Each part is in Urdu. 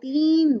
3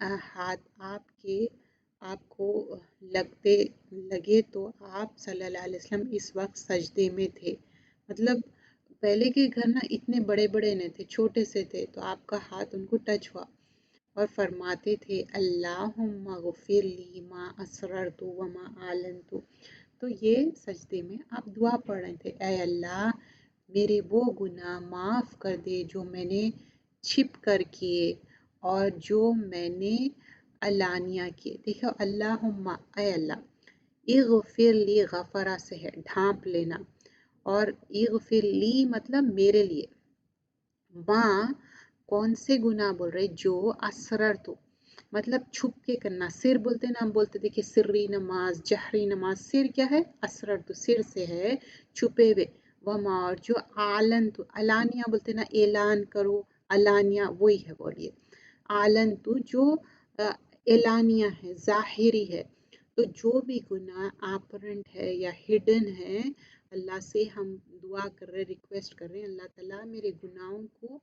ہاتھ آپ کو لگے تو آپ صلی اللہ علیہ وسلم اس وقت سجدے میں تھے. مطلب پہلے کے گھر نا اتنے بڑے بڑے نہیں تھے، چھوٹے سے تھے، تو آپ کا ہاتھ ان کو ٹچ ہوا اور فرماتے تھے اللہم اغفر لی ما اسررت وما اعلنت. تو یہ سجدے میں آپ دعا پڑھ رہے تھے، اے اللہ میرے وہ گناہ معاف کر دے جو میں نے چھپ کر کیے اور جو میں نے علانیہ کیے. دیکھو اللہم، اے اللہ، اغفر لی، غفرہ سے ہے ڈھانپ لینا، اور اغفر لی مطلب میرے لیے. ماں کون سے گناہ بول رہے؟ جو اسرر تو مطلب چھپ کے کرنا. سر بولتے نا، ہم بولتے دیکھیں سری نماز، جہری نماز. سر کیا ہے؟ اسرر تو سر سے ہے، چھپے ہوئے. وما، اور جو آلن تو علانیہ بولتے نا، اعلان کرو، علانیہ وہی ہے. بولیے آلن تو جو اعلانیہ ہے، ظاہری ہے. تو جو بھی گناہ آپرنٹ ہے یا ہڈن ہے، اللہ سے ہم دعا کر رہے، ریکویسٹ کر رہے ہیں اللہ تعالیٰ میرے گناہوں کو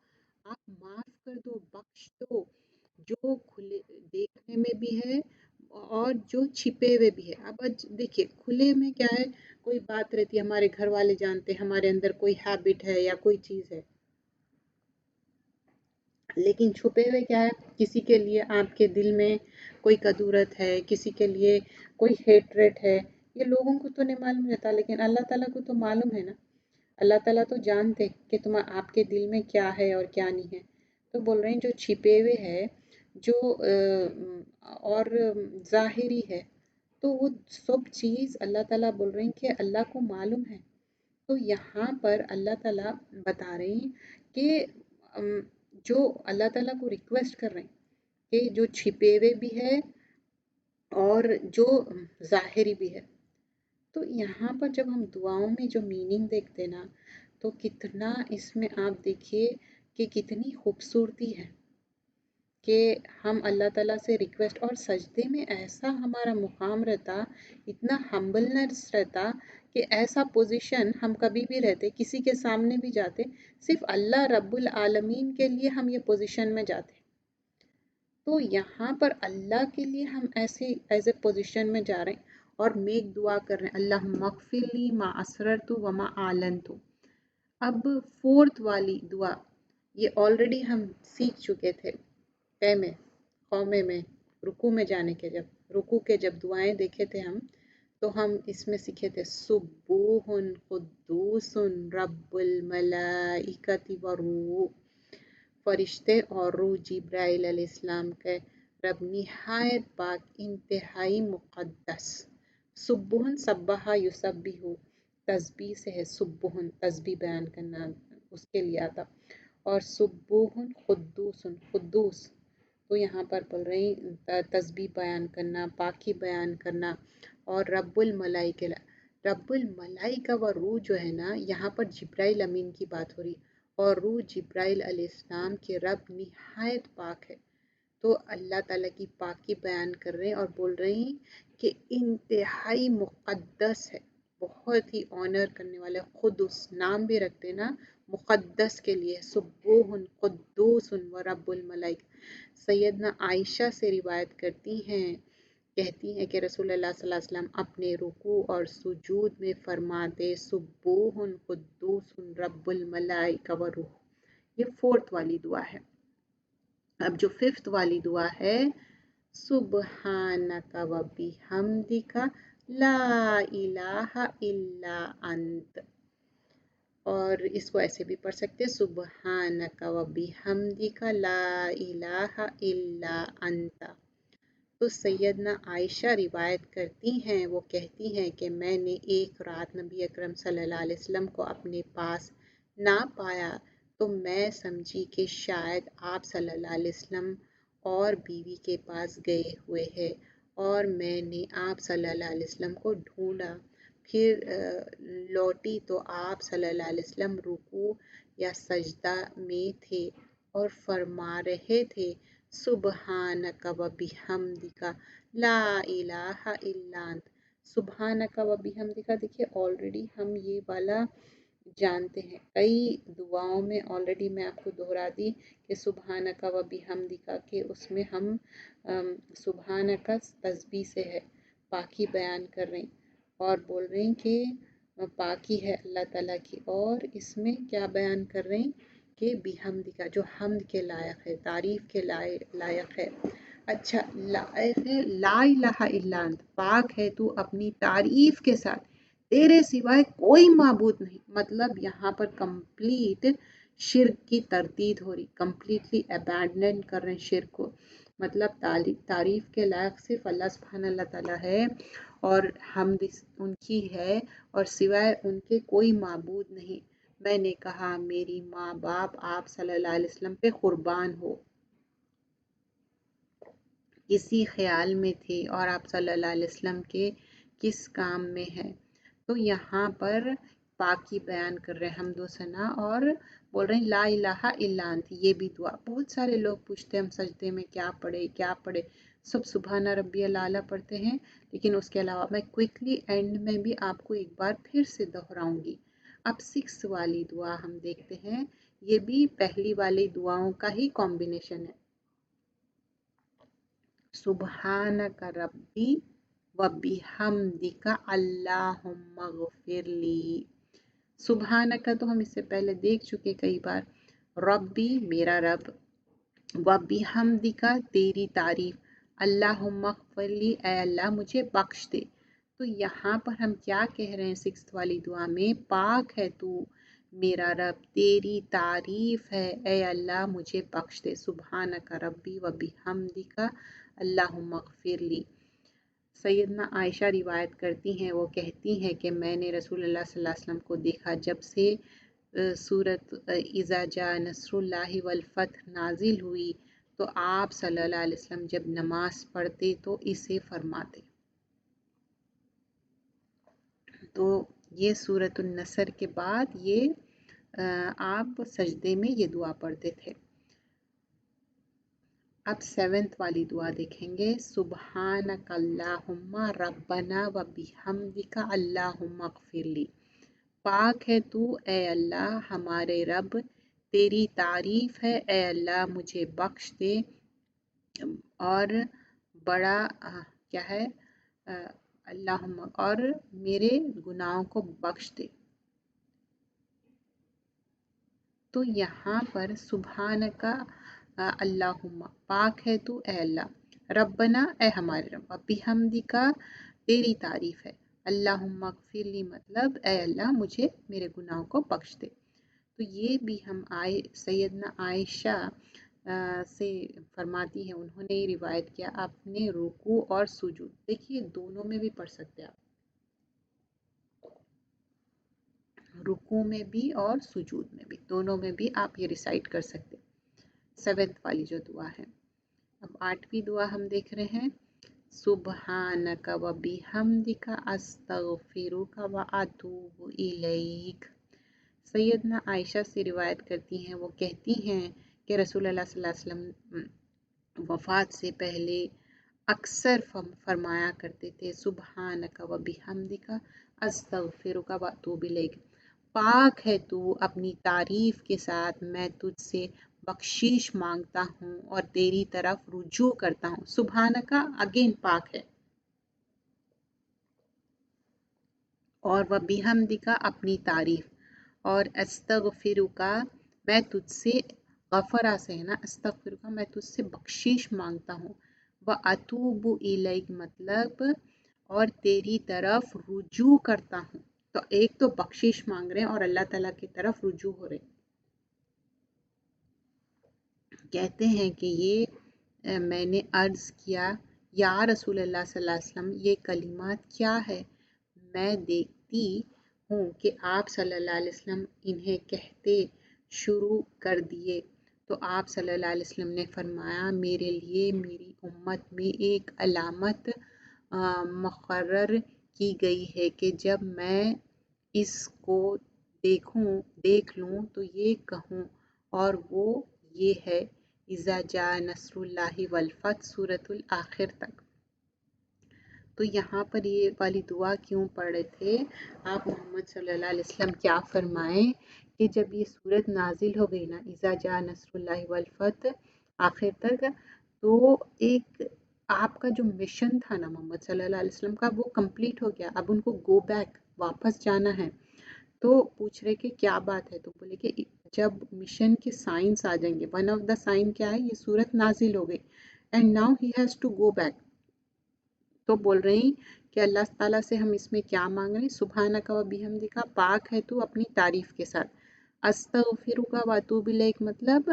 آپ معاف کر دو، بخش دو، جو کھلے دیکھنے میں بھی ہے اور جو چھپے ہوئے بھی ہے. اب دیکھیے کھلے میں کیا ہے، کوئی بات رہتی ہے، ہمارے گھر والے جانتے ہیں ہمارے اندر کوئی ہیبٹ ہے یا کوئی چیز ہے. لیکن چھپے ہوئے کیا ہے، کسی کے لیے آپ کے دل میں کوئی کدورت ہے، کسی کے لیے کوئی ہیٹریٹ ہے، یہ لوگوں کو تو نہیں معلوم رہتا، لیکن اللہ تعالیٰ کو تو معلوم ہے نا. اللہ تعالیٰ تو جانتے کہ آپ کے دل میں کیا ہے اور کیا نہیں ہے. تو بول رہے ہیں جو چھپے ہوئے ہے، جو اور ظاہری ہے، تو وہ سب چیز اللہ تعالیٰ بول رہے ہیں کہ اللہ کو معلوم ہے. تو یہاں پر اللہ تعالیٰ بتا رہے ہیں کہ جو اللہ تعالیٰ کو ریکویسٹ کر رہے ہیں کہ جو چھپے ہوئے بھی ہے اور جو ظاہری بھی ہے. تو یہاں پر جب ہم دعاؤں میں جو میننگ دیکھتے نا، تو کتنا اس میں آپ دیکھیے کہ کتنی خوبصورتی ہے کہ ہم اللہ تعالیٰ سے ریکویسٹ، اور سجدے میں ایسا ہمارا مقام رہتا، اتنا ہمبلنس رہتا کہ ایسا پوزیشن ہم کبھی بھی رہتے، کسی کے سامنے بھی جاتے، صرف اللہ رب العالمین کے لیے ہم یہ پوزیشن میں جاتے. تو یہاں پر اللہ کے لیے ہم ایسے پوزیشن میں جا رہے ہیں اور میک دعا کر رہے ہیں اللہم اغفر لی ما اسررت وما اعلنت. اب فورتھ والی دعا یہ آلریڈی ہم سیکھ چکے تھے میں قومے میں رکوع میں جانے کے، جب رکوع کے جب دعائیں دیکھے تھے ہم، تو ہم اس میں سیکھے تھے سبوح قدوس رب الملائکۃ والروح. فرشتے اور روح جبرائیل علیہ السلام کے رب نہایت پاک، انتہائی مقدس. سبوحن سبحہ یسبح، تسبیح سے ہے سبوحن، تسبیح بیان کرنا اس کے لیے آتا. اور سبوحن قدوس، قدوس تو یہاں پر بول رہے ہیں تسبیح بیان کرنا، پاکی بیان کرنا. اور رب الملائکہ، رب الملائکہ و روح جو ہے نا، یہاں پر جبرائیل امین کی بات ہو رہی، اور روح جبرائیل علیہ السلام کے رب نہایت پاک ہے. تو اللہ تعالیٰ کی پاکی بیان کر رہے ہیں اور بول رہے ہیں کہ انتہائی مقدس ہے، بہت ہی آنر کرنے والے. خود اس نام بھی رکھتے نا مقدس کے لیے، سبوح قدوس و رب الملائک. سیدنا عائشہ سے روایت کرتی ہیں، کہتی ہیں کہ رسول اللہ صلی اللہ علیہ وسلم اپنے رکوع اور سجود میں فرماتے سبوح قدوس رب الملائکہ و روح. یہ فورتھ والی دعا ہے. اب جو ففتھ والی دعا ہے سبحانک و بحمدک لا الہ الا انت، اور اس کو ایسے بھی پڑھ سکتے سبحانک و بحمدک لا الہ الا انت. تو سیدنا عائشہ روایت کرتی ہیں، وہ کہتی ہیں کہ میں نے ایک رات نبی اکرم صلی اللہ علیہ وسلم کو اپنے پاس نہ پایا، تو میں سمجھی کہ شاید آپ صلی اللہ علیہ وسلم اور بیوی کے پاس گئے ہوئے ہیں، اور میں نے آپ صلی اللہ علیہ وسلم کو ڈھونڈا. پھر لوٹی تو آپ صلی اللہ علیہ وسلم رکوع یا سجدہ میں تھے اور فرما رہے تھے سبحانک و بحمدک لا الہ الا انت. سبحانک و بحمدک، دیکھیے آلریڈی ہم یہ والا جانتے ہیں. کئی دعاؤں میں آلریڈی میں آپ کو دہرا دی کہ سبحانک و بحمدک، کہ اس میں ہم سبحانک تسبیح سے ہے، پاکی بیان کر رہے ہیں اور بول رہے ہیں کہ پاکی ہے اللہ تعالیٰ کی، اور اس میں کیا بیان کر رہے ہیں کہ بحمدک، جو حمد کے لائق ہے، تعریف کے لائق ہے. اچھا، لائق ہے لا الہ الا انت، پاک ہے تو اپنی تعریف کے ساتھ، تیرے سوائے کوئی معبود نہیں. مطلب یہاں پر کمپلیٹ شرک کی تردید ہو رہی، کمپلیٹلی ابینڈن کر رہے ہیں شرک کو. مطلب تعریف کے لائق صرف اللہ سبحانہ اللہ تعالیٰ ہے، اور حمد ان کی ہے، اور سوائے ان کے کوئی معبود نہیں. میں نے کہا میری ماں باپ آپ صلی اللہ علیہ وسلم پہ قربان ہو، اسی خیال میں تھے، اور آپ صلی اللہ علیہ وسلم کے کس کام میں ہے. تو یہاں پر پاکی بیان کر رہے ہیں، حمد و ثنا، اور بول رہے ہیں لا الہ الا انت. یہ بھی دعا بہت سارے لوگ پوچھتے ہیں ہم سجدے میں کیا پڑھے. سب سبحان ربی الاعلیٰ پڑھتے ہیں، لیکن اس کے علاوہ میں کوئکلی اینڈ میں بھی آپ کو ایک بار پھر سے دہراؤں گی. اب 6 والی دعا ہم دیکھتے ہیں. یہ بھی پہلی والی دعاؤں کا ہی کمبینیشن ہے. سبحانک ربی و بحمدک اللہم اغفر لی. سبحانک تو ہم اس سے پہلے دیکھ چکے کئی بار. ربی میرا رب، و بحمدک تیری تعریف، اللہم اغفر لی اے اللہ مجھے بخش دے. تو یہاں پر ہم کیا کہہ رہے ہیں 6 والی دعا میں؟ پاک ہے تو میرا رب، تیری تعریف ہے اے اللہ مجھے بخش دے. سبحانک ربی و بحمدک اللہم اغفر لی. سیدنا عائشہ روایت کرتی ہیں، وہ کہتی ہیں کہ میں نے رسول اللہ صلی اللہ علیہ وسلم کو دیکھا جب سے سورۃ اذا جاء نصر اللہ والفتح نازل ہوئی، تو آپ صلی اللہ علیہ وسلم جب نماز پڑھتے تو اسے فرماتے. تو یہ سورۃ النصر کے بعد یہ آپ سجدے میں یہ دعا پڑھتے تھے. اب 7 والی دعا دیکھیں گے. سبحانک اللہم ربنا و بحمدک اللہم اغفر لی. پاک ہے تو اے اللہ ہمارے رب، تیری تعریف ہے اے اللہ مجھے بخش دے، اور بڑا کیا ہے اللہم، اور میرے گناہوں کو بخش دے. تو یہاں پر سبحانکا اللہم، پاک ہے تو اے اللہ، ربنا اے ہمارے رب، بحمدکا تیری تعریف ہے، اللہم اغفر لی مطلب اے اللہ مجھے میرے گناہوں کو بخش دے. تو یہ بھی ہم سیدنا عائشہ سے فرماتی ہیں، انہوں نے روایت کیا اپنے رکوع اور سجود. دیکھیے دونوں میں بھی پڑھ سکتے آپ، رکوع میں بھی اور سجود میں بھی، دونوں میں بھی آپ یہ ریسائٹ کر سکتے. 7 والی جو دعا ہے. اب 8ویں دعا ہم دیکھ رہے ہیں. سبحانک و بحمدک استغفرک و اتوب الیک. سیدنا عائشہ سے روایت کرتی ہیں، وہ کہتی ہیں کہ رسول اللہ صلی اللہ علیہ وسلم وفات سے پہلے اکثر فرمایا کرتے تھے سبحانک و بحمدک استغفرک و اتوب الیک. پاک ہے تو اپنی تعریف کے ساتھ میں تجھ سے بخشش مانگتا ہوں اور تیری طرف رجوع کرتا ہوں. سبحانکا اگین پاک ہے، اور وہ بحمدکا اپنی تعریف، اور استغفرکا میں تجھ سے، غفرہ سے ہے نا، استغفرکا میں تجھ سے بخشش مانگتا ہوں. وہ اتوب الیک مطلب اور تیری طرف رجوع کرتا ہوں. تو ایک تو بخشش مانگ رہے ہیں اور اللہ تعالیٰ کی طرف رجوع ہو رہے. کہتے ہیں کہ یہ میں نے عرض کیا یا رسول اللہ صلی اللہ علیہ وسلم یہ کلمات کیا ہے؟ میں دیکھتی ہوں کہ آپ صلی اللہ علیہ وسلم انہیں کہتے شروع کر دیے. تو آپ صلی اللہ علیہ وسلم نے فرمایا میرے لیے میری امت میں ایک علامت مقرر کی گئی ہے کہ جب میں اس کو دیکھ لوں تو یہ کہوں، اور وہ یہ ہے اذا جاء نصر اللہ والفتح سورۃ الآخر تک. تو یہاں پر یہ والی دعا کیوں پڑھ رہے تھے آپ محمد صلی اللہ علیہ وسلم؟ کیا فرمائیں کہ جب یہ صورت نازل ہو گئی نا، اذا جاء نصر اللہ والفتح آخر تک، تو ایک آپ کا جو مشن تھا نا محمد صلی اللہ علیہ وسلم کا، وہ کمپلیٹ ہو گیا. اب ان کو گو بیک، واپس جانا ہے. تو پوچھ رہے کہ کیا بات ہے، تو بولے کہ جب مشن کے سائنس آ جائیں گے، ون آف دا سائن کیا ہے، یہ صورت نازل ہو گئی and now he has to go back. تو بول رہے ہیں کہ اللہ تعالیٰ سے ہم اس میں کیا مانگ رہے ہیں، سبحانک و بحمدک، پاک ہے تو اپنی تعریف کے ساتھ. استغفرک و اتوب الیک مطلب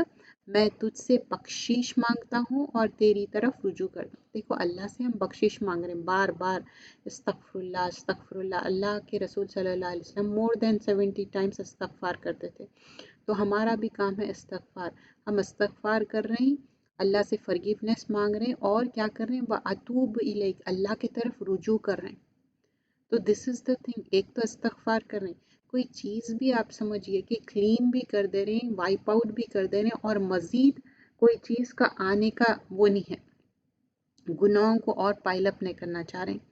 میں تجھ سے بخشش مانگتا ہوں اور تیری طرف رجوع کرتا ہوں. دیکھو اللہ سے ہم بخشش مانگ رہے ہیں بار بار، استغفر اللہ استغفر اللہ. اللہ کے رسول صلی اللہ علیہ وسلم مور دین 70 ٹائمز استغفار کرتے تھے. تو ہمارا بھی کام ہے استغفار. ہم استغفار کر رہے ہیں، اللہ سے فرگیونیس مانگ رہے ہیں، اور کیا کر رہے ہیں، وَأَتُوبُ إِلَيْكَ، اللہ کی طرف رجوع کر رہے ہیں. تو دس از دا تھنگ. ایک تو استغفار کر رہے ہیں، کوئی چیز بھی آپ سمجھیے کہ کلین بھی کر دے رہے ہیں، وائپ آؤٹ بھی کر دے رہے ہیں، اور مزید کوئی چیز کا آنے کا وہ نہیں ہے، گناہوں کو اور پائل اپ نہیں کرنا چاہ رہے ہیں.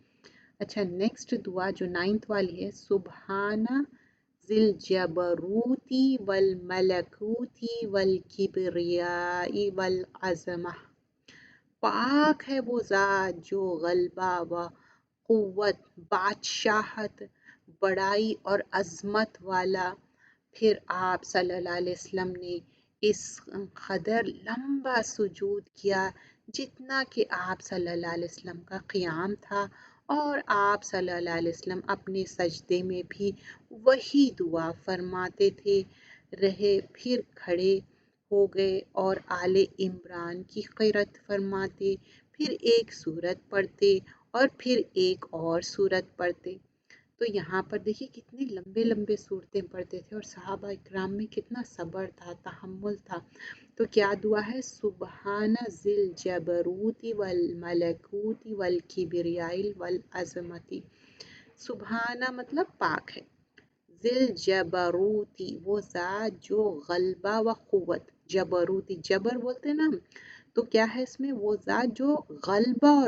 اچھا نیکسٹ دعا جو 9th والی ہے، سبحان ذی الجبروت والملکوت والکبریاء والعظمہ. پاک ہے وہ ذات جو غلبہ و قوت، بادشاہت، بڑائی اور عظمت والا. پھر آپ صلی اللہ علیہ وسلم نے اس قدر لمبا سجود کیا جتنا کہ آپ صلی اللہ علیہ وسلم کا قیام تھا، اور آپ صلی اللہ علیہ وسلم اپنے سجدے میں بھی وہی دعا فرماتے تھے رہے. پھر کھڑے ہو گئے اور آل عمران کی قرأت فرماتے، پھر ایک سورت پڑھتے اور پھر ایک اور سورت پڑھتے. تو یہاں پر دیکھیے کتنے لمبے لمبے صورتیں پڑھتے تھے، اور صحابہ اکرام میں کتنا صبر تھا، تحمل تھا. تو کیا دعا ہے، سبحان ذی الجبروت والملکوت والکبریاء والعظمت. سبحانہ مطلب پاک ہے، ذی الجبروتی وہ ذات جو غلبہ و قوت، جبروتی جبر بولتے ہیں نا ہم، تو کیا ہے اس میں، وہ ذات جو غلبہ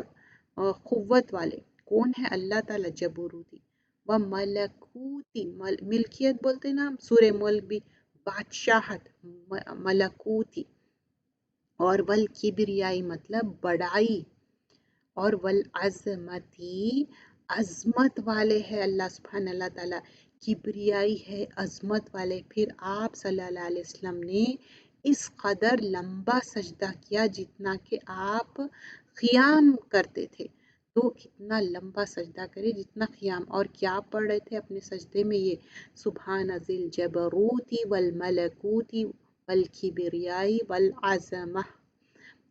اور قوت والے. کون ہے، اللہ تعالیٰ جبروتی. و ملکوتی ملکیت بولتے ہیں نا ہم، سورہ ملک بھی، بادشاہت ملکوتی. اور والکبریائی مطلب بڑائی، اور والعظمتی عظمت والے ہے اللہ سبحانہ اللہ تعالیٰ، کبریائی ہے عظمت والے. پھر آپ صلی اللہ علیہ وسلم نے اس قدر لمبا سجدہ کیا جتنا کہ آپ قیام کرتے تھے. تو کتنا لمبا سجدہ کرے جتنا قیام. اور کیا پڑھ رہے تھے اپنے سجدے میں، یہ سبحان ذی الجبروت والملکوت والکبریاء والعظمہ.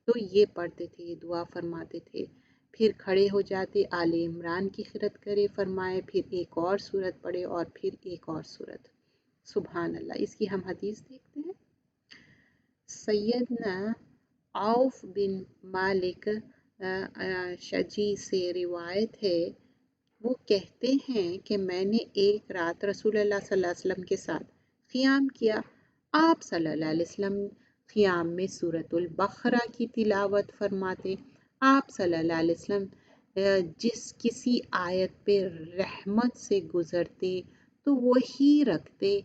تو یہ پڑھتے تھے، یہ دعا فرماتے تھے. پھر کھڑے ہو جاتے، آل عمران کی قرأت کرے فرمائے، پھر ایک اور سورت پڑھے اور پھر ایک اور سورت. سبحان اللہ. اس کی ہم حدیث دیکھتے ہیں. سیدنا عوف بن مالک شجی سے روایت ہے، وہ کہتے ہیں کہ میں نے ایک رات رسول اللہ صلی اللہ علیہ وسلم کے ساتھ قیام کیا. آپ صلی اللہ علیہ وسلم قیام میں سورۃ البقرہ کی تلاوت فرماتے. آپ صلی اللہ علیہ وسلم جس کسی آیت پہ رحمت سے گزرتے تو وہی رکھتے،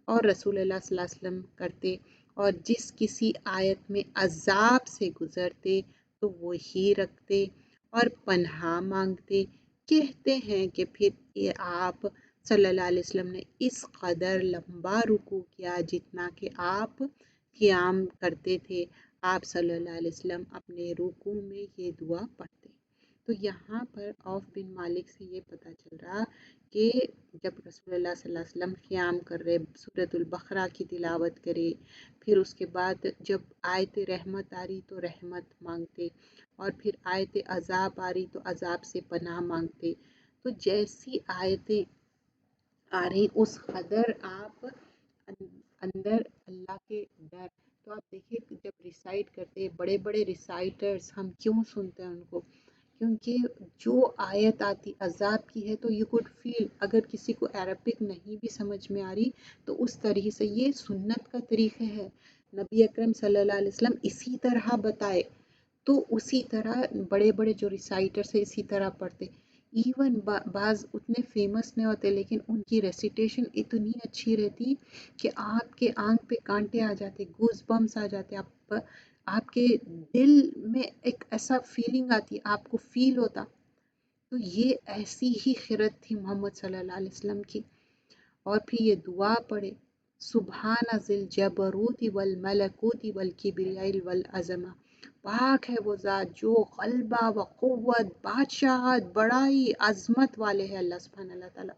اور رسول اللہ صلی اللہ علیہ وسلم کرتے. اور جس کسی آیت میں عذاب سے گزرتے تو وہی رکھتے اور پناہ مانگتے. کہتے ہیں کہ پھر آپ صلی اللہ علیہ وسلم نے اس قدر لمبا رکوع کیا جتنا کہ آپ قیام کرتے تھے. آپ صلی اللہ علیہ وسلم اپنے رکوع میں یہ دعا پڑھتے. تو یہاں پر عوف بن مالک سے یہ پتہ چل رہا کہ جب رسول اللہ صلی اللہ علیہ وسلم قیام کر رہے، سورۃ البقرہ کی تلاوت کرے، پھر اس کے بعد جب آیت رحمت آ رہی تو رحمت مانگتے، اور پھر آیت عذاب آ رہی تو عذاب سے پناہ مانگتے. تو جیسی آیتیں آ رہی اس قدر آپ اندر اللہ کے ڈر. تو آپ دیکھیے جب ریسائٹ کرتے، بڑے بڑے ریسائٹرز ہم کیوں سنتے ہیں ان کو، کیونکہ جو آیت آتی عذاب کی ہے تو یو کوڈ فیل، اگر کسی کو عربک نہیں بھی سمجھ میں آ رہی تو اس طریقے سے یہ سنت کا طریقہ ہے. نبی اکرم صلی اللہ علیہ وسلم اسی طرح بتائے، تو اسی طرح بڑے بڑے جو ریسائٹرز ہیں اسی طرح پڑھتے. ایون بعض اتنے فیمس نہیں ہوتے لیکن ان کی ریسیٹیشن اتنی اچھی رہتی کہ آپ کے آنکھ پہ کانٹے آ جاتے، گوز بمس آ جاتے، آپ کے دل میں ایک ایسا فیلنگ آتی، آپ کو فیل ہوتا. تو یہ ایسی ہی خرد تھی محمد صلی اللہ علیہ وسلم کی. اور پھر یہ دعا پڑھے، سبحان ذی الجبروت والملکوت والکبریاء والعظمہ. پاک ہے وہ ذات جو غلبہ و قوت، بادشاہت، بڑائی، عظمت والے ہیں اللہ سبحانہ اللہ تعالیٰ.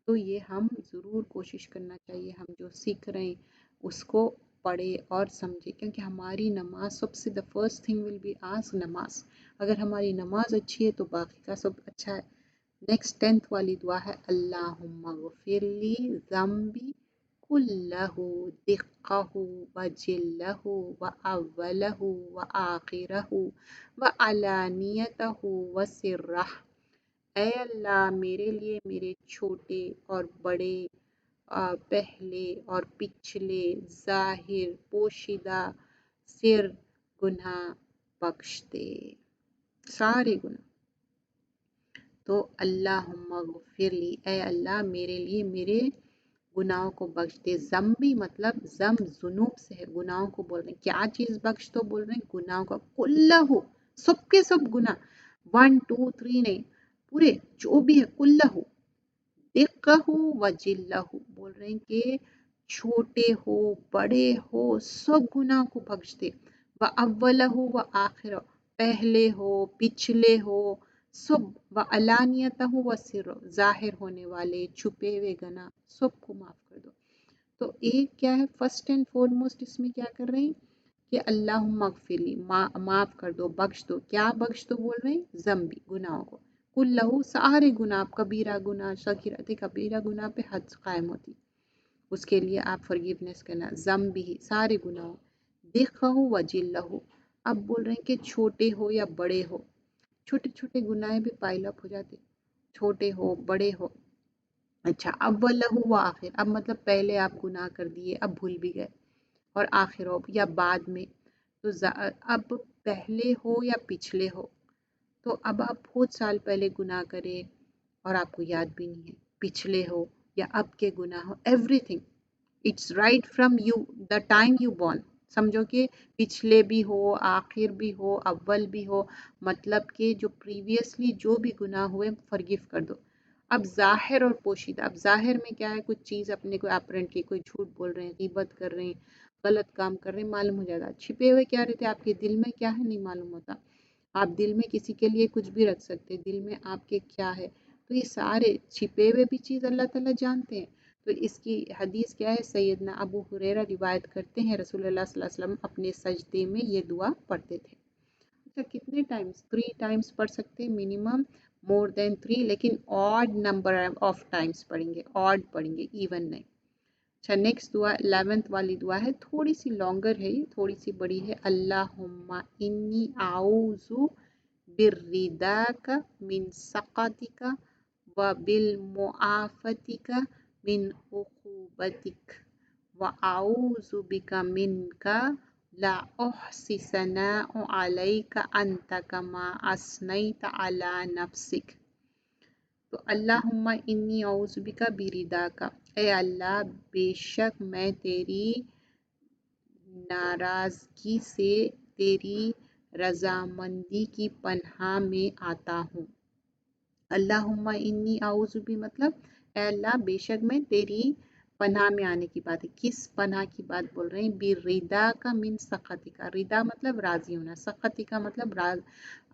تو یہ ہم ضرور کوشش کرنا چاہیے، ہم جو سیکھ رہے ہیں اس کو پڑھے اور سمجھے، کیونکہ ہماری نماز سب سے the first thing will be ask نماز. اگر ہماری نماز اچھی ہے تو باقی کا سب اچھا ہے. نیکسٹ 10th والی دعا ہے اللہم اغفر لی ذنبی کلہ دقہ وجلہ واولہ وآخرہ وعلانیتہ وسرہ. اے اللہ میرے لیے میرے چھوٹے اور بڑے، پہلے اور پچھلے، ظاہر پوشیدہ، سر گناہ بخش دے، سارے گناہ. تو اللہم اغفر لی، اے اللہ میرے لیے میرے گناہوں کو بخش دے. ذنبی مطلب ذنوب سے ہے، گناہوں کو بول رہے ہیں. کیا چیز بخش دو بول رہے ہیں؟ گناہوں کو. کلہ، سب کے سب گناہ، 1 2 3 نہیں، پورے جو بھی ہے. کلہ دقہ وجلہ، بول رہے ہیں کہ چھوٹے ہو بڑے ہو سب گناہ کو بخش دے. وَأَوَّلَهُ وَآخِرَهُ، پہلے ہو پچھلے ہو سب. وَعَلَانِيَتَهُ وَسِرَّهُ، ظاہر ہونے والے چھپے ہوئے گناہ سب کو معاف کر دو. تو ایک کیا ہے، فرسٹ اینڈ فورموسٹ اس میں کیا کر رہے ہیں کہ اللہم اغفر لی، معاف کر دو، بخش دو. کیا بخش دو بول رہے ہیں؟ ذنبی، گناہوں کو. کلہ، سارے گناہ، کبیرہ گناہ صغیرہ، کبیرہ گناہ پہ حد قائم ہوتی، اس کے لیے آپ فرگیونیس کرنا. ذنبی، سارے گناہوں. دقہ وجلہ، اب بول رہے ہیں کہ چھوٹے ہو یا بڑے ہو، چھوٹے چھوٹے گناہ بھی پائل اپ ہو جاتے، چھوٹے ہو بڑے ہو. اچھا، اولہ و آخر، اب مطلب پہلے آپ گناہ کر دیے اب بھول بھی گئے، اور آخر ہو یا بعد میں. تو اب پہلے ہو یا پچھلے ہو، تو اب آپ بہت سال پہلے گناہ کرے اور آپ کو یاد بھی نہیں ہے، پچھلے ہو یا اب کے گناہ ہو، everything it's right from you the time you born. سمجھو کہ پچھلے بھی ہو، آخر بھی ہو، اول بھی ہو، مطلب کہ جو پریویسلی جو بھی گناہ ہوئے فرگیو کر دو. اب ظاہر اور پوشیدہ، اب ظاہر میں کیا ہے، کچھ چیز اپنے کو اپرنٹلی کوئی جھوٹ بول رہے ہیں، غیبت کر رہے ہیں، غلط کام کر رہے ہیں، معلوم ہو جاتا. چھپے ہوئے کیا رہتے، آپ کے دل میں کیا ہے نہیں معلوم ہوتا. آپ دل میں کسی کے لیے کچھ بھی رکھ سکتے، دل میں آپ کے کیا ہے. تو یہ سارے چھپے ہوئے بھی چیز اللہ تعالیٰ جانتے ہیں. تو اس کی حدیث کیا ہے، سیدنا ابو ہریرہ روایت کرتے ہیں رسول اللہ صلی اللہ علیہ وسلم اپنے سجدے میں یہ دعا پڑھتے تھے. اچھا، کتنے ٹائمز؟ 3 ٹائمز پڑھ سکتے منیمم، مور دین 3، لیکن آڈ نمبر آف ٹائمز پڑھیں گے، آڈ پڑھیں گے، ایون نہیں. اچھا، نیکسٹ دعا 11th والی دعا ہے، تھوڑی سی لانگر ہے، یہ تھوڑی سی بڑی ہے. اللہم انی اعوذ بالرداک من سخطک وبالمعافتک من عقوبتک واعوذ بک منک لا احصی ثناء علیک انت کما اثنیت علی نفسک. تو اللہم انی اعوذ بک برداک، اے اللہ بے شک میں تیری ناراضگی سے، تیری رضامندی کی پناہ میں آتا ہوں. اللہم انی اعوذ بھی مطلب اے اللہ بے شک میں تیری پناہ میں آنے کی بات ہے. کس پناہ کی بات بول رہے ہیں؟ بردا کا من سخطی کا، ردا مطلب راضی ہونا، سخطی کا مطلب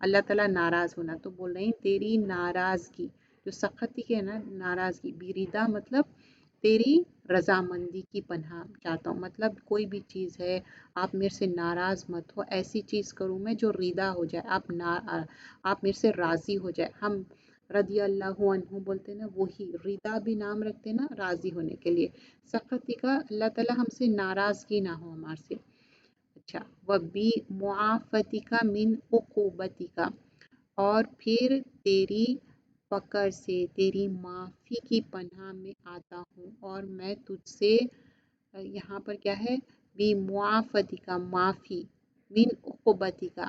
اللہ تعالیٰ ناراض ہونا. تو بول رہے ہیں تیری ناراضگی، جو سخطی کے ہے نا ناراضگی، بردا مطلب تیری رضامندی کی پناہ چاہتا ہوں. مطلب کوئی بھی چیز ہے آپ میرے سے ناراض مت ہو، ایسی چیز کروں میں جو ردا ہو جائے، آپ میرے سے راضی ہو جائے. ہم رضی اللہ عنہ بولتے نا، وہی ردا بھی نام رکھتے نا راضی ہونے کے لیے. سخطی کا اللہ تعالیٰ ہم سے ناراضگی نہ ہو ہمارے سے. اچھا، وبی معافتی کا من عقوبتی کا، اور پھر تیری پکڑ سے، تیری معافی کی پناہ میں آتا ہوں، اور میں تجھ سے یہاں پر کیا ہے، بھی معافتی کا معافی، من عقوبتی کا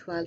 12,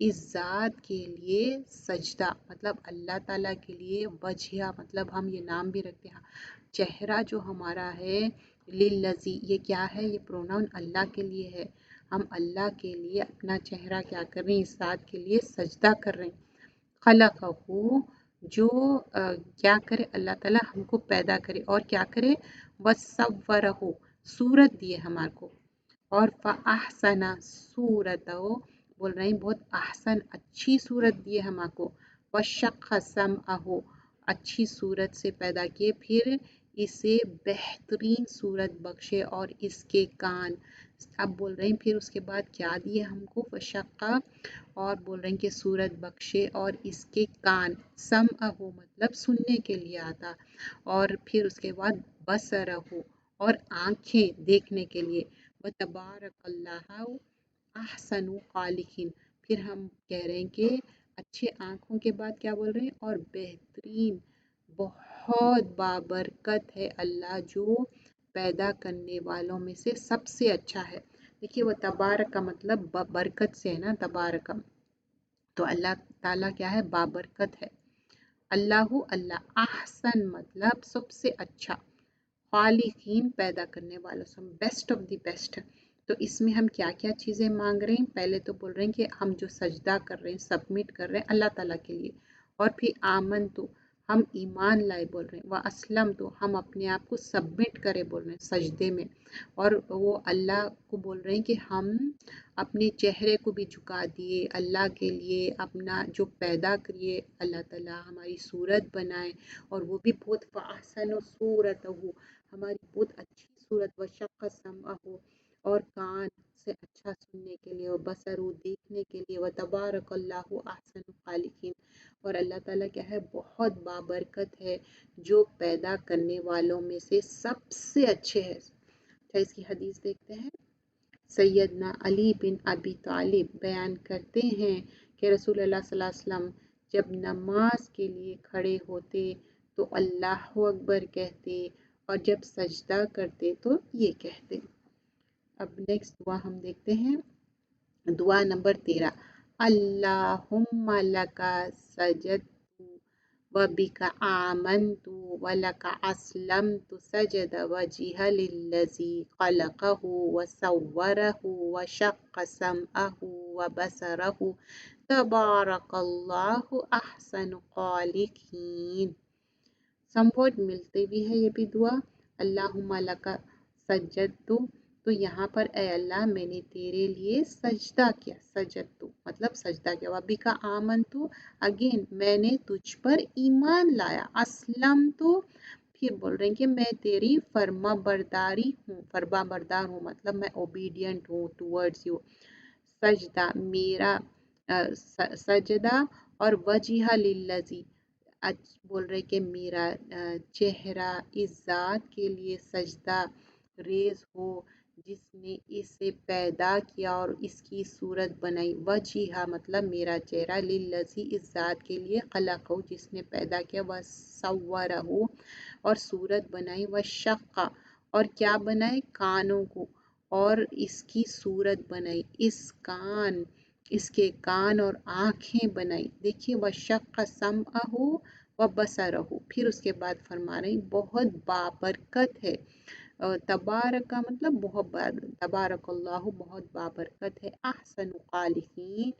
اس ذات کے لیے سجدہ مطلب اللہ تعالیٰ کے لیے، وجہ مطلب ہم یہ نام بھی رکھتے ہیں، چہرہ جو ہمارا ہے، للذی یہ کیا ہے، یہ پروناؤن اللہ کے لیے ہے، ہم اللہ کے لیے اپنا چہرہ کیا کر رہے ہیں، اس ذات کے لیے سجدہ کر رہے ہیں، خلقہ جو کیا کرے، اللہ تعالیٰ ہم کو پیدا کرے اور کیا کرے، وصورہ صورت دیے ہمارے کو، اور فاحسن صورتہ بول رہے ہیں بہت احسن اچھی صورت دیے ہمارے کو، وشق سمعہ اچھی صورت سے پیدا کیے، پھر اسے بہترین صورت بخشے اور اس کے کان، اب بول رہے ہیں پھر اس کے بعد کیا دیے ہم کو، وشقہ اور بول رہے ہیں کہ صورت بخشے اور اس کے کان، سمعہ مطلب سننے کے لیے آتا، اور پھر اس کے بعد بصرہ اور آنکھیں دیکھنے کے لیے، وتبارک اللہ احسن خالقین، پھر ہم کہہ رہے ہیں کہ اچھے آنکھوں کے بعد کیا بول رہے ہیں، اور بہترین بہت بابرکت ہے اللہ جو پیدا کرنے والوں میں سے سب سے اچھا ہے۔ دیکھیے وہ تبارک کا مطلب برکت سے ہے نا، تبارک، تو اللہ تعالیٰ کیا ہے، بابرکت ہے، اللہ احسن مطلب سب سے اچھا، خالقین پیدا کرنے والوں سے، بیسٹ آف دی بیسٹ، تو اس میں ہم کیا کیا چیزیں مانگ رہے ہیں، پہلے تو بول رہے ہیں کہ ہم جو سجدہ کر رہے ہیں، سبمٹ کر رہے ہیں اللہ تعالیٰ کے لیے، اور پھر آمن تو ہم ایمان لائے بول رہے ہیں، وہ اسلم تو ہم اپنے آپ کو سبمٹ کرے بول رہے ہیں سجدے میں، اور وہ اللہ کو بول رہے ہیں کہ ہم اپنے چہرے کو بھی جھکا دیے اللہ کے لیے، اپنا جو پیدا کریے اللہ تعالیٰ ہماری صورت بنائے، اور وہ بھی بہت فاحسن صورت ہو، ہماری بہت اچھی صورت، وشق سمعہ ہو اور کان سے اچھا سننے کے لیے، اور بصر دیکھنے کے لیے، وتبارک اللہ احسن الخالقین، اور اللہ تعالیٰ کیا ہے، بہت بابرکت ہے جو پیدا کرنے والوں میں سے سب سے اچھے ہے۔ اس کی حدیث دیکھتے ہیں، سیدنا علی بن ابی طالب بیان کرتے ہیں کہ رسول اللہ صلی اللہ علیہ وسلم جب نماز کے لیے کھڑے ہوتے تو اللہ اکبر کہتے، اور جب سجدہ کرتے تو یہ کہتے۔ اب نیکسٹ دعا ہم دیکھتے ہیں، دعا نمبر 13، اللہم لکا سجدت وبک آمنت ولک اسلمت سجد وجہ للذی خلقہ وصورہ وشق سمعہ وبصرہ تبارک اللہ احسن خالقین۔ سموٹ ملتے بھی ہے یہ بھی دعا، اللہم لکا سجدت، تو یہاں پر اے اللہ میں نے تیرے لیے سجدہ کیا، سجدت مطلب سجدہ کیا، وابی کا آمن تو اگین میں نے تجھ پر ایمان لایا، اسلم تو پھر بول رہے ہیں کہ میں تیری فرما برداری ہوں، فرما بردار ہوں مطلب میں اوبیڈینٹ ہوں ٹورڈز یو، سجدہ میرا سجدہ، اور وجہ للذی بول رہے کہ میرا چہرہ اس ذات کے لیے سجدہ ریز ہو جس نے اسے پیدا کیا اور اس کی صورت بنائی، وجہ مطلب میرا چہرہ، للذی اس ذات کے لیے، خلق ہو جس نے پیدا کیا، وصورہ اور صورت بنائی، وشق اور کیا بنائے، کانوں کو، اور اس کی صورت بنائی، اس کے کان اور آنکھیں بنائی، دیکھیے وشق سمعہ وبصرہ، پھر اس کے بعد فرما رہے ہیں بہت بابرکت ہے، تبارک کا مطلب بہت تبارک اللہ بہت بابرکت ہے، احسن خالقین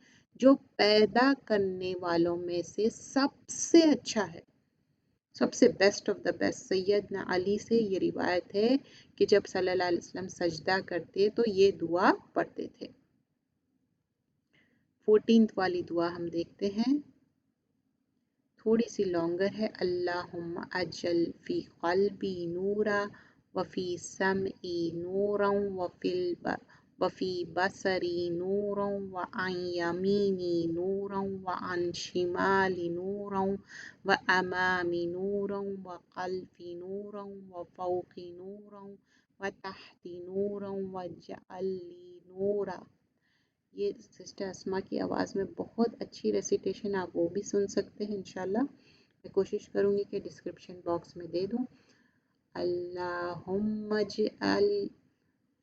جو پیدا کرنے والوں میں سے سب سے اچھا ہے، سب سے بیسٹ آف دا بیسٹ۔ سیدنا علی سے یہ روایت ہے کہ جب صلی اللہ علیہ وسلم سجدہ کرتے تو یہ دعا پڑھتے تھے۔ 14th والی دعا ہم دیکھتے ہیں، تھوڑی سی لانگر ہے، اللہم اجل فی قلبی نورا وفی سمعی نورا وفی بصری نورا وعن یمینی نورا وعن شمالی نورا وامامی نورا وخلفی نورا وفوقی نورا وتحتی نورا واجعل لی نورا۔ یہ سسٹر اسما کی آواز میں بہت اچھی ریسیٹیشن، آپ وہ بھی سن سکتے ہیں انشاءاللہ، میں کوشش کروں گی کہ ڈسکرپشن باکس میں دے دوں۔ اللہم اجعل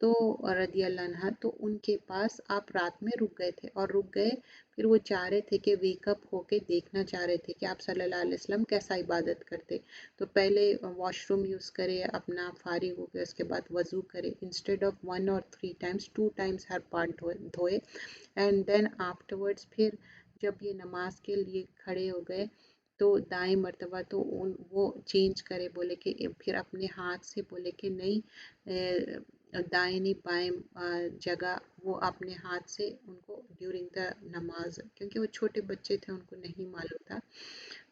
تو رضی اللہ عنہ تو ان کے پاس آپ رات میں رک گئے تھے اور رک گئے، پھر وہ چاہ رہے تھے کہ ویک اپ ہو کے دیکھنا چاہ رہے تھے کہ آپ صلی اللہ علیہ وسلم کیسا عبادت کرتے، تو پہلے واش روم یوز کرے، اپنا فارغ ہو کے اس کے بعد وضو کرے، انسٹیڈ آف 1 اور 3 ٹائمس 2 ٹائمس ہر پارٹ دھوئے، اینڈ دین آفٹرورڈس پھر جب یہ نماز کے لیے کھڑے ہو گئے تو دائیں مرتبہ تو وہ چینج کرے، بولے کہ پھر اپنے ہاتھ سے بولے کہ نہیں دائیں نہیں بائیں جگہ وہ اپنے ہاتھ سے ان کو ڈیورنگ دا نماز، کیونکہ وہ چھوٹے بچے تھے ان کو نہیں معلوم تھا،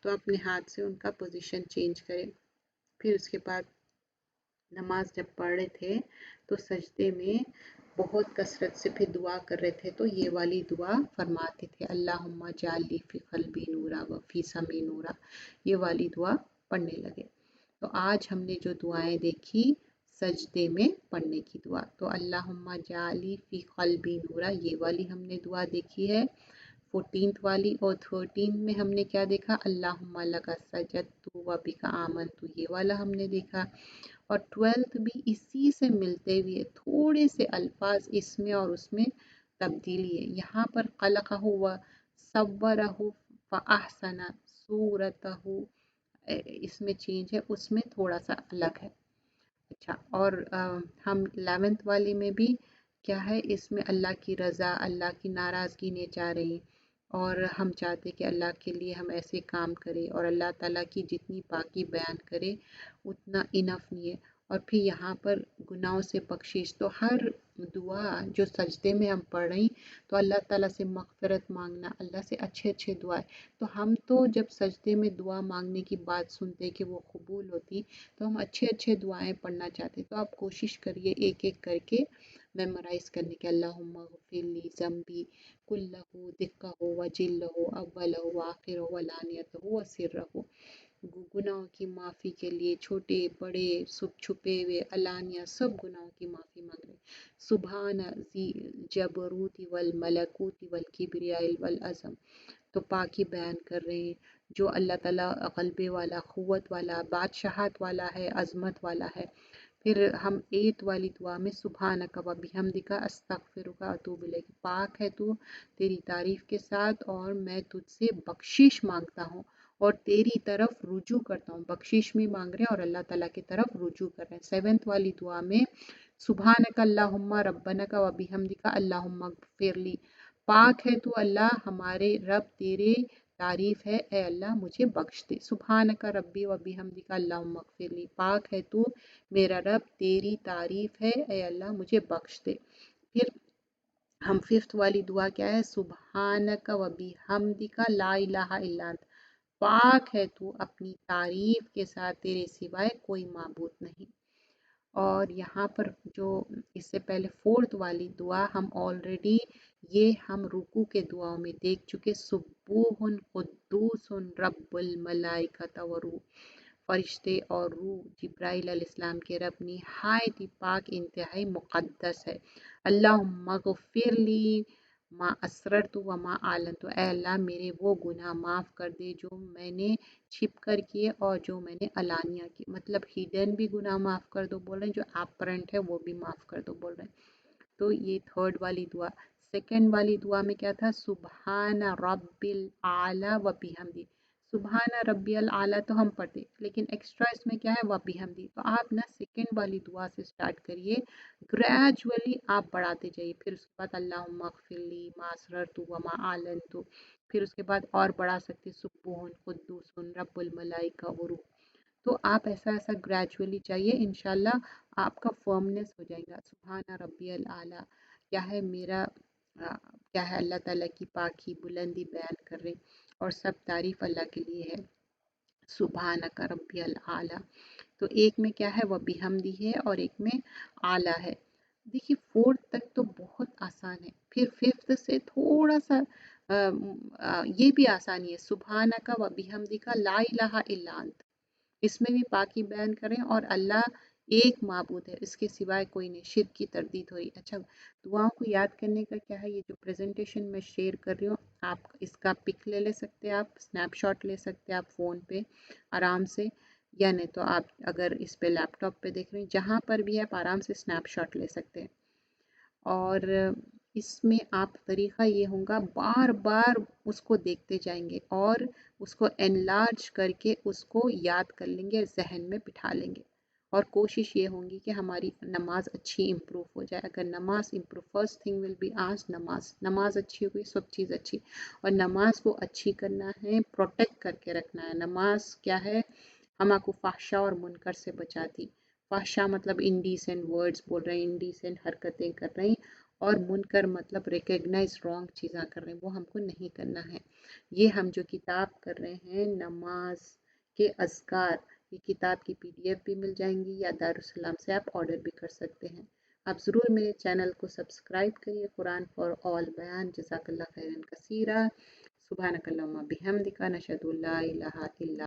تو اپنے ہاتھ سے ان کا پوزیشن چینج کرے۔ پھر اس کے بعد نماز جب پڑھ رہے تھے تو سجدے میں بہت کثرت سے پھر دعا کر رہے تھے، تو یہ والی دعا فرماتے تھے اللہم اجعل لی فی قلبی نورا و فی سمعی نورا، یہ والی دعا پڑھنے لگے۔ تو آج ہم نے جو دعائیں دیکھی سجدے میں پڑھنے کی دعا، تو اللہم اجعل لی فی قلبی نورا یہ والی ہم نے دعا دیکھی ہے 14th والی، اور 13 میں ہم نے کیا دیکھا اللہم لک سجدت و بک آمنت یہ والا ہم نے دیکھا، اور 12th بھی اسی سے ملتے ہوئے تھوڑے سے الفاظ اس میں اور اس میں تبدیلی ہے، یہاں پر خلقہ و صورہ فاحسن صورتہ اس میں چینج ہے، اس میں تھوڑا سا الگ ہے۔ اچھا، اور ہم 11th والی میں بھی کیا ہے، اس میں اللہ کی رضا اللہ کی ناراضگی نہیں چاہ رہے ہیں، اور ہم چاہتے کہ اللہ کے لیے ہم ایسے کام کریں اور اللہ تعالیٰ کی جتنی پاکی بیان کرے اتنا انف نہیں ہے، اور پھر یہاں پر گناہوں سے بخشش، تو ہر دعا جو سجدے میں ہم پڑھ رہی تو اللہ تعالیٰ سے مغفرت مانگنا، اللہ سے اچھے اچھے دعائیں، تو ہم تو جب سجدے میں دعا مانگنے کی بات سنتے کہ وہ قبول ہوتی تو ہم اچھے اچھے دعائیں پڑھنا چاہتے، تو آپ کوشش کریے ایک ایک کر کے میمورائز کرنے کے، اللہم اغفر لی ذنبی کلہ دقہ و جلہ اولہ و آخرہ و علانیتہ و سرہ، گناہوں کی معافی کے لیے چھوٹے بڑے سب چھپے ہوئے علانیہ سب گناہوں کی معافی مانگ رہے، سبحان ذی الجبروت والملکوت والکبریاء والعظم، تو پاکی بیان کر رہے ہیں جو اللہ تعالیٰ غلبے والا قوت والا بادشاہت والا ہے عظمت والا ہے۔ پھر ہم 8 والی دعا میں سبحانک و بحمدک استغفرک اتوب الیک، پاک ہے تو تیری تعریف کے ساتھ اور میں تجھ سے بخشش مانگتا ہوں اور تیری طرف رجوع کرتا ہوں، بخشش بھی مانگ رہے ہیں اور اللہ تعالیٰ کی طرف رجوع کر رہے ہیں۔ 7 والی دعا میں سبحانک اللہم ربنک و بحمدک اللہم اغفر لی، پاک ہے تو اللہ ہمارے رب تیرے تعریف ہے اے اللہ مجھے بخش دے، سبحانک ربی و بحمدک اللہم اغفر لی، پاک ہے تو میرا رب تیری تعریف ہے اے اللہ مجھے بخش دے۔ پھر ہم 5 والی دعا کیا ہے، سبحانک و بحمدک لا الہ الا انت، پاک ہے تو اپنی تعریف کے ساتھ تیرے سوائے کوئی معبود نہیں۔ اور یہاں پر جو اس سے پہلے 4 والی دعا ہم آلریڈی یہ ہم رکوع کے دعاؤں میں دیکھ چکے، سبوح قدوس رب الملائکۃ والروح، فرشتے اور روح جبرائیل علیہ السلام کے رب نہایت ہی پاک انتہائی مقدس ہے، اللہم اغفر لی ما اسررت و ما اعلنت، اے اللہ میرے وہ گناہ معاف کر دے جو میں نے چھپ کر کیے اور جو میں نے علانیہ کی، مطلب ہیڈن بھی گناہ معاف کر دو بول رہے ہیں، جو اپرنٹ ہے وہ بھی معاف کر دو بول رہے ہیں، تو یہ 3 والی دعا۔ 2 والی دعا میں کیا تھا، سبحان رب العلی و بحمدی، سبحان ربی العلیٰ تو ہم پڑھتے لیکن ایکسٹرا اس میں کیا ہے و بحمدی، تو آپ نا 2 والی دعا سے سٹارٹ کریے، گریجولی آپ بڑھاتے جائیے، پھر اس کے بعد اللہم اغفر لی ما اسررت و ما اعلنت، پھر اس کے بعد اور بڑھا سکتے سبوح قدوس رب الملائکہ وروح، تو آپ ایسا ایسا گریجولی چاہیے، انشاءاللہ آپ کا فرمنس ہو جائے گا، سبحان ربی العلیٰ کیا ہے میرا کیا ہے اللہ تعالیٰ کی پاکی بلندی بیان کر رہے اور سب تعریف اللہ کے لیے ہے، سبحانک ربی العلیٰ، تو ایک میں کیا ہے وہ بحمدی ہے اور ایک میں اعلیٰ ہے۔ دیکھیے 4 تک تو بہت آسان ہے، پھر 5 سے تھوڑا سا یہ بھی آسانی ہے، سبحانک و بحمدک لا الہ الا انت، اس میں بھی پاکی بیان کریں اور اللہ ایک معبود ہے اس کے سوائے کوئی نہیں، شرک کی تردید ہوئی۔ اچھا، دعاؤں کو یاد کرنے کا کیا ہے، یہ جو پریزنٹیشن میں شیئر کر رہی ہوں آپ اس کا پک لے سکتے ہیں، آپ اسنیپ شاٹ لے سکتے ہیں آپ فون پہ آرام سے، یا نہیں تو آپ اگر اس پہ لیپ ٹاپ پہ دیکھ رہے ہیں جہاں پر بھی آپ آرام سے اسنیپ شاٹ لے سکتے ہیں۔ اور اس میں آپ طریقہ یہ ہوگا بار بار اس کو دیکھتے جائیں گے اور اس کو انلارج کر کے اس کو یاد کر لیں گے، ذہن میں بٹھا لیں گے، اور کوشش یہ ہوگی کہ ہماری نماز اچھی امپروو ہو جائے۔ اگر نماز improve, first thing will be آج نماز اچھی ہوگی، سب چیز اچھی۔ اور نماز کو اچھی کرنا ہے، پروٹیکٹ کر کے رکھنا ہے۔ نماز کیا ہے؟ ہمارے کو فحشا اور منکر سے بچاتی۔ فحشا مطلب انڈیسنٹ ورڈز بول رہے ہیں، انڈیسنٹ حرکتیں کر رہے ہیں، اور منکر مطلب ریکگنائز رانگ چیزاں کر رہے ہیں، وہ ہم کو نہیں کرنا ہے۔ یہ ہم جو کتاب کر رہے ہیں نماز کے اذکار، یہ کتاب کی PDF بھی مل جائیں گی، یا دارالسلام سے آپ آرڈر بھی کر سکتے ہیں۔ آپ ضرور میرے چینل کو سبسکرائب کریے۔ قرآن فار آل بیان۔ جزاک اللہ خیرا کثیرا۔ سبحانک اللہم بحمدک، نشہد ان لا الہ الا